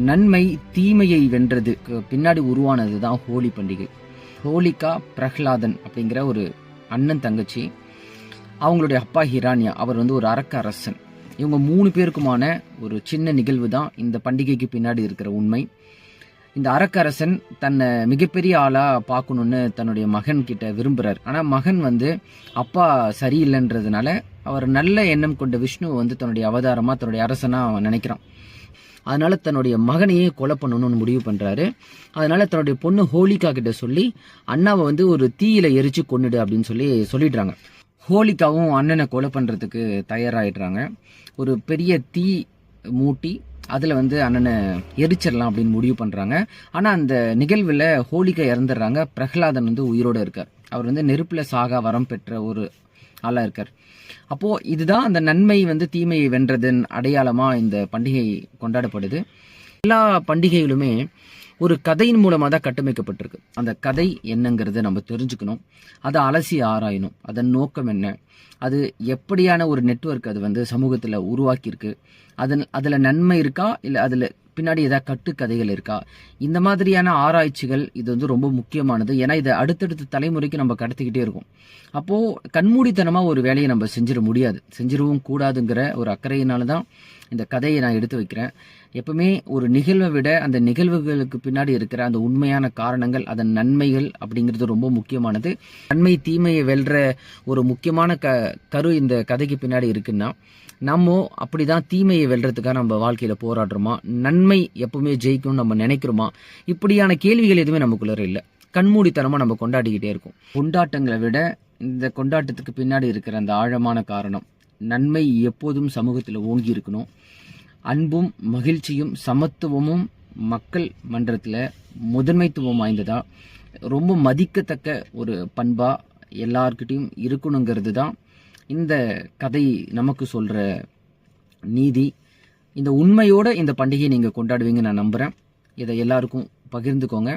நன்மை தீமையை வென்றதுக்கு பின்னாடி உருவானது தான் ஹோலி பண்டிகை. ஹோலிகா பிரஹ்லாதன் அப்படிங்கிற ஒரு அண்ணன் தங்கச்சி, அவங்களுடைய அப்பா ஹிரானியா, அவர் ஒரு அரக்க அரசன். இவங்க 3 பேருக்குமான ஒரு சின்ன நிகழ்வு தான் இந்த பண்டிகைக்கு பின்னாடி இருக்கிற உண்மை. இந்த அரக்கரசன் தன்னை மிகப்பெரிய ஆளா பார்க்கணும்னு தன்னுடைய மகன் கிட்ட விரும்புறார். ஆனா மகன் அப்பா சரியில்லைன்றதுனால அவர் நல்ல எண்ணம் கொண்ட விஷ்ணுவை தன்னுடைய அவதாரமா தன்னுடைய அரசனா அவன் நினைக்கிறான். அதனால தன்னுடைய மகனையே கொலை பண்ணணும்னு முடிவு பண்றாரு. அதனால தன்னுடைய பொண்ணு ஹோலிகா கிட்ட சொல்லி அண்ணாவை ஒரு தீயில எரிச்சு கொன்னுடு அப்படின்னு சொல்லிடுறாங்க. ஹோலிகாவும் அண்ணனை கொலை பண்றதுக்கு தயாராயிடுறாங்க. ஒரு பெரிய தீ மூட்டி அதுல அண்ணனை எரிச்சிடலாம் அப்படின்னு முடிவு பண்றாங்க. ஆனா அந்த நிகழ்வுல ஹோலிகா இறந்துடுறாங்க. பிரஹ்லாதன் உயிரோட இருக்கார். அவர் நெருப்புல சாகா வரம் பெற்ற ஒரு ஆளா இருக்கார். அப்போ இதுதான் அந்த நன்மை தீமையை வென்றதன் அடையாளமா இந்த பண்டிகை கொண்டாடப்படுது. எல்லா பண்டிகைகளுமே ஒரு கதையின் மூலமா தான் கட்டமைக்கப்பட்டிருக்கு. அந்த கதை என்னங்கிறத நம்ம தெரிஞ்சுக்கணும், அதை அலசி ஆராயணும். அதன் நோக்கம் என்ன, அது எப்படியான ஒரு நெட்வொர்க் அது சமூகத்துல உருவாக்கியிருக்கு, அதுல நன்மை இருக்கா, இல்ல அதுல பின்னாடி ஏதாவது கட்டுக்கதைகள் இருக்கா, இந்த மாதிரியான ஆராய்ச்சிகள் இது ரொம்ப முக்கியமானது. ஏன்னா இதை அடுத்தடுத்த தலைமுறைக்கு நம்ம கடத்திக்கிட்டே இருக்கோம். அப்போ கண்மூடித்தனமா ஒரு வேலையை நம்ம செஞ்சிட முடியாது, செஞ்சிடவும் கூடாதுங்கிற ஒரு அக்கறையினால தான் இந்த கதையை நான் எடுத்து வைக்கிறேன். எப்பவுமே ஒரு நிகழ்வை விட அந்த நிகழ்வுகளுக்கு பின்னாடி இருக்கிற அந்த உண்மையான காரணங்கள், அதன் நன்மைகள் அப்படிங்கிறது ரொம்ப முக்கியமானது. நன்மை தீமையை வெல்ற ஒரு முக்கியமான கரு இந்த கதைக்கு பின்னாடி இருக்குன்னா, நம்ம அப்படிதான் தீமையை வெல்றதுக்காக நம்ம வாழ்க்கையில போராடுறோமா, நன்மை எப்பவுமே ஜெயிக்கும் நம்ம நினைக்கிறோமா, இப்படியான கேள்விகள் எதுவுமே நமக்குள்ள இல்லை. கண்மூடித்தனமா நம்ம கொண்டாடிக்கிட்டே இருக்கோம். கொண்டாட்டங்களை விட இந்த கொண்டாட்டத்துக்கு பின்னாடி இருக்கிற அந்த ஆழமான காரணம், நன்மை எப்போதும் சமூகத்தில் ஓங்கி இருக்கணும். அன்பும் மகிழ்ச்சியும் சமத்துவமும் மக்கள் மன்றத்தில் முதன்மைத்துவம் வாய்ந்ததா, ரொம்ப மதிக்கத்தக்க ஒரு பண்பா எல்லார்கிட்டையும் இருக்கணுங்கிறது தான் இந்த கதை நமக்கு சொல்ற நீதி. இந்த உண்மையோட இந்த பண்டிகையை நீங்க கொண்டாடுவீங்க நான் நம்புறேன். இதை எல்லாருக்கும் பகிர்ந்துக்கோங்க.